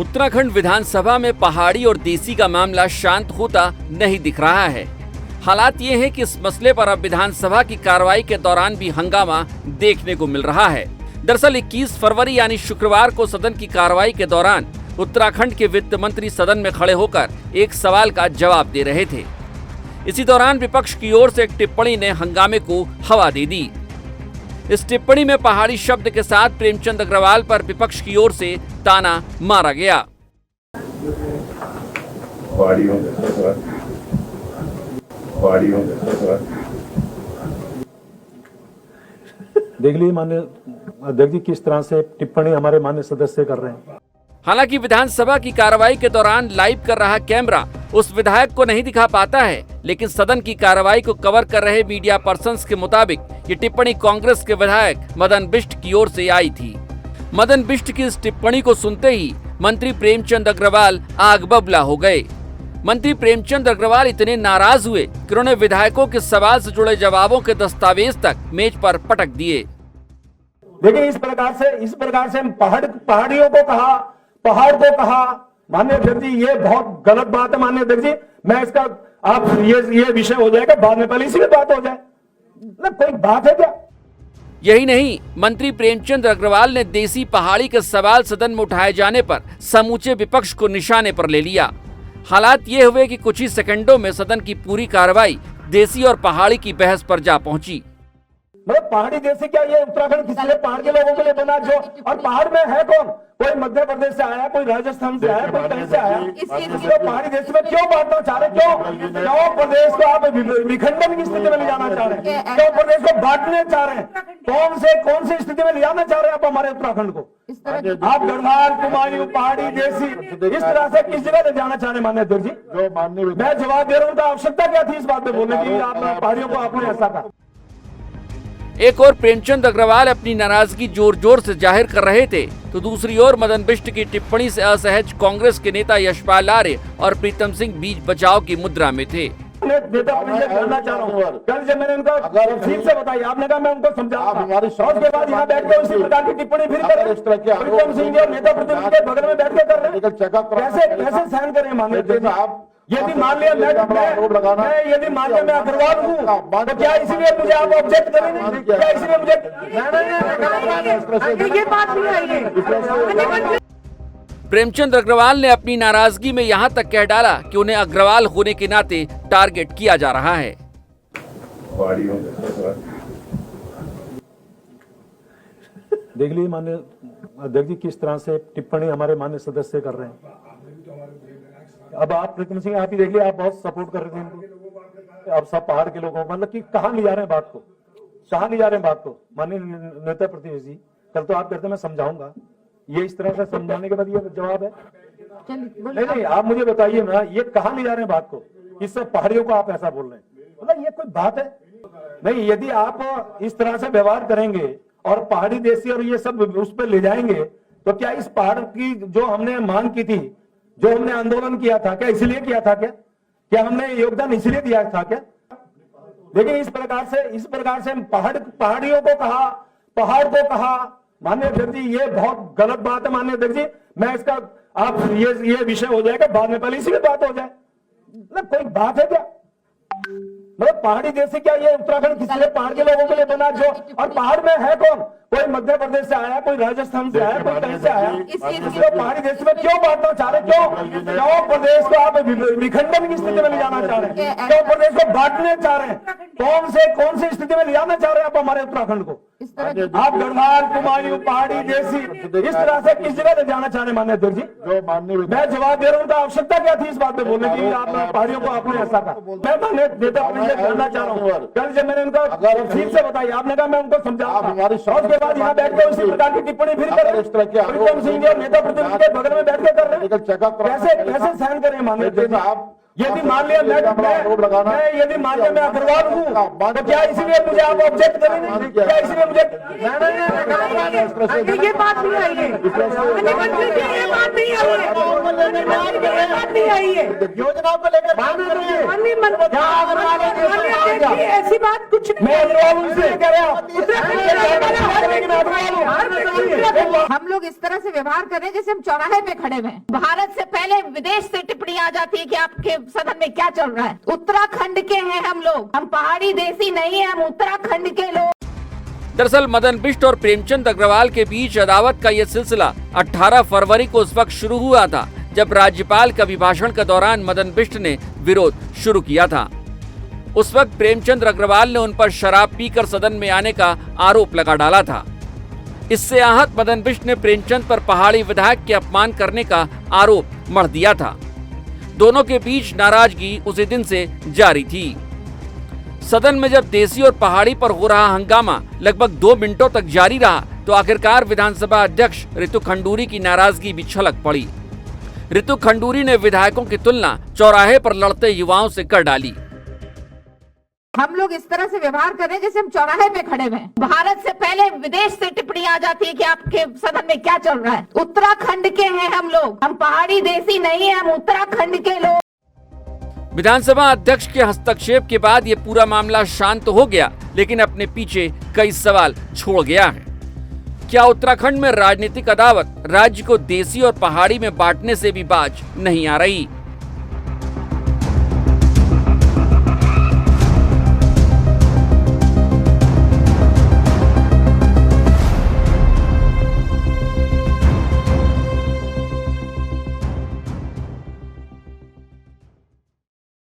उत्तराखंड विधानसभा में पहाड़ी और देसी का मामला शांत होता नहीं दिख रहा है। हालात ये है कि इस मसले पर अब विधानसभा की कार्रवाई के दौरान भी हंगामा देखने को मिल रहा है। दरअसल 21 फरवरी यानी शुक्रवार को सदन की कार्रवाई के दौरान उत्तराखंड के वित्त मंत्री सदन में खड़े होकर एक सवाल का जवाब दे रहे थे। इसी दौरान विपक्ष की ओर से एक टिप्पणी ने हंगामे को हवा दे दी। इस टिप्पणी में पहाड़ी शब्द के साथ प्रेमचंद अग्रवाल पर विपक्ष की ओर से ताना मारा गया। देख लीजिए माननीय अध्यक्ष जी किस तरह से टिप्पणी हमारे माननीय सदस्य कर रहे हैं। हालांकि विधानसभा की कार्रवाई के दौरान लाइव कर रहा कैमरा उस विधायक को नहीं दिखा पाता है, लेकिन सदन की कार्रवाई को कवर कर रहे मीडिया पर्संस के मुताबिक ये टिप्पणी कांग्रेस के विधायक मदन बिष्ट की ओर से आई थी। मदन बिष्ट की इस टिप्पणी को सुनते ही मंत्री प्रेमचंद अग्रवाल आग बबूला हो गए। मंत्री प्रेमचंद अग्रवाल इतने नाराज हुए कि उन्होंने विधायकों के सवाल से जुड़े जवाबों के दस्तावेज तक मेज पर पटक दिए। देखिए इस प्रकार से पहाड़ियों को कहा, पहाड़ को कहा, माननीय अध्यक्ष जी ये बहुत गलत बात है। माननीय अध्यक्ष जी मैं इसका आप ये विषय हो जाएगा बाद में, पहले इसी में बात हो जाए, मतलब कोई बात है क्या? यही नहीं, मंत्री प्रेमचंद अग्रवाल ने देसी पहाड़ी के सवाल सदन में उठाए जाने पर समूचे विपक्ष को निशाने पर ले लिया। हालात ये हुए कि कुछ ही सेकंडों में सदन की पूरी कार्रवाई देसी और पहाड़ी की बहस पर जा पहुंची। मतलब पहाड़ी देसी क्या ये उत्तराखंड किसी ने पहाड़ के लोगों के लिए बना जो, और पहाड़ में है कौन? कोई मध्य प्रदेश से आया, कोई राजस्थान से आया, कोई कहीं से आया। इसको पहाड़ी देश में क्यों बांटना चाह रहे? क्यों प्रदेश को आप विखंडन की स्थिति में ले जाना चाह रहे हैं? क्यों प्रदेश को बांटने चाह रहे हैं? कौन सी स्थिति में ले जाना चाह रहे हैं आप हमारे उत्तराखंड को? आप गढ़वाल, कुमायूं, पहाड़ी, देसी इस तरह से किस जगह ले जाना चाह रहे? माननीय अध्यक्ष जी मैं जवाब दे रहा हूँ, तो आवश्यकता क्या थी इस बात में बोलने की? आप पहाड़ियों को आपने ऐसा कहा। एक और प्रेमचंद अग्रवाल अपनी नाराजगी जोर जोर से जाहिर कर रहे थे, तो दूसरी ओर मदन बिष्ट की टिप्पणी से असहज कांग्रेस के नेता यशपाल आर्य और प्रीतम सिंह बीच बचाव की मुद्रा में थे। जानना चाह रहा हूँ, कल जब मैंने उनको ठीक से बताई, आपने कहा मैं उनको समझाऊंगा, उसके बाद यहाँ बैठ कर उसी प्रकार की टिप्पणी फिर कर रहे हैं। प्रीतम सिंह और नेता प्रीतम के बगल में बैठ कर कर रहे हैं। कैसे सहन करें माननीय आप? यदि मान लिया मैं अग्रवाल हूँ तो क्या इसीलिए मुझे आप ऑब्जेक्ट करेंगे? क्या इसीलिए मुझे ये बात नहीं है? प्रेमचंद अग्रवाल ने अपनी नाराजगी में यहाँ तक कह डाला कि उन्हें अग्रवाल होने के नाते टारगेट किया जा रहा है। देख लीजिए माननीय अध्यक्ष जी किस तरह से टिप्पणी हमारे माननीय सदस्य कर रहे हैं। अब आप प्रीतम सिंह आप ही देख लिया, आप बहुत सपोर्ट कर रहे थे इनको। अब सब पहाड़ के लोगों मतलब कि कहाँ ले जा रहे हैं बात को, कहाँ ले जा रहे हैं बात को? माननीय नेता प्रतिनिधि जी कल तो आप कहते मैं समझाऊंगा, ये इस तरह से समझाने के बाद ये जवाब है? नहीं आप मुझे बताइए ना, ये कहाँ ले जा रहे हैं बात को? इस सब पहाड़ियों को आप ऐसा बोल रहे हैं, मतलब ये कोई बात है? नहीं, यदि आप इस तरह से व्यवहार करेंगे और पहाड़ी देसी और ये सब उस पर ले जाएंगे तो क्या इस पहाड़ की जो हमने मांग की थी, जो हमने आंदोलन किया था, क्या इसलिए किया था? क्या हमने योगदान इसलिए दिया था क्या? लेकिन इस प्रकार से पहाड़ियों को कहा, पहाड़ को कहा, माननीय अध्यक्ष जी ये बहुत गलत बात है। माननीय अध्यक्ष जी मैं इसका आप ये विषय हो जाएगा बाद में, पहले इसी में बात हो जाए, मतलब कोई बात है क्या? मतलब पहाड़ी देश क्या ये उत्तराखंड किसी ने पहाड़ के लोगों के लिए बना जो, और पहाड़ में है कौन? कोई मध्य प्रदेश से आया, कोई राजस्थान से आया, कोई कहीं से आया। इसको पहाड़ी देश में क्यों बांटना चाह रहे? क्यों प्रदेश को आप विखंडन की स्थिति में ले जाना चाह रहे हैं? क्यों प्रदेश को बांटने चाह रहे हैं? कौन सी स्थिति में ले जाना चाह रहे हैं आप हमारे उत्तराखंड को? आप गढ़वाल, कुमायूं, पहाड़ी, देसी इस तरह से किस जगह ले जाना चाह रहे? माननीय अध्यक्ष जी मैं जवाब दे रहा हूँ, तो आवश्यकता क्या थी इस बात में बोलने की? आप पहाड़ियों को आपने ऐसा कहा। मैं माननीय नेता जानना चाह रहा हूँ, कल जब मैंने उनको ठीक से बताई, आपने कहा मैं उनको समझाऊंगा, उसके बाद यहाँ बैठ कर उसी प्रकार की टिप्पणी फिर कर रहे हैं। प्रीतम सिंह और नेता प्रीतम के बगल में बैठ कर कर रहे हैं। कैसे सहन करें माननीय आप? यदि मान लिया मैं अग्रवाल हूँ तो क्या इसीलिए मुझे आप ऑब्जेक्ट करेंगे? क्या इसीलिए मुझे ये बात नहीं आई है? ये बात नहीं आई है? नहीं आई है योजनाओं को लेकर माननीय मंत्री, ऐसी बात कुछ नहीं हम लोग इस तरह से व्यवहार कर रहे हैं जैसे हम चौराहे पे खड़े हुए हैं। भारत से पहले विदेश से टिप्पणी आ जाती है कि आपके सदन में क्या चल रहा है। उत्तराखंड के हैं हम लोग, हम पहाड़ी देसी नहीं है, हम उत्तराखंड के लोग। दरअसल मदन बिष्ट और प्रेमचंद अग्रवाल के बीच अदावत का यह सिलसिला 18 फरवरी को उस वक्त शुरू हुआ था जब राज्यपाल के अभिभाषण के दौरान मदन बिष्ट ने विरोध शुरू किया था। उस वक्त प्रेमचंद अग्रवाल ने उन पर शराब पीकर सदन में आने का आरोप लगा डाला था। इससे आहत मदन बिष्ट ने प्रेमचंद पर पहाड़ी विधायक के अपमान करने का आरोप मढ़ दिया था। दोनों के बीच नाराजगी उसी दिन से जारी थी। सदन में जब देसी और पहाड़ी पर हो रहा हंगामा लगभग 2 मिनटों तक जारी रहा तो आखिरकार विधानसभा अध्यक्ष रितु खंडूरी की नाराजगी भी छलक पड़ी। रितु खंडूरी ने विधायकों की तुलना चौराहे पर लड़ते युवाओं से कर डाली। हम लोग इस तरह से व्यवहार कर रहे हैं जैसे हम चौराहे पे खड़े हुए हैं। भारत से पहले विदेश से टिप्पणी आ जाती है कि आपके सदन में क्या चल रहा है। उत्तराखंड के हैं हम लोग, हम पहाड़ी देसी नहीं है, हम उत्तराखंड के लोग। विधानसभा अध्यक्ष के हस्तक्षेप के बाद ये पूरा मामला शांत हो गया, लेकिन अपने पीछे कई सवाल छोड़ गया है। क्या उत्तराखंड में राजनीतिक अदावत राज्य को देसी और पहाड़ी में बांटने से भी बाज नहीं आ रही?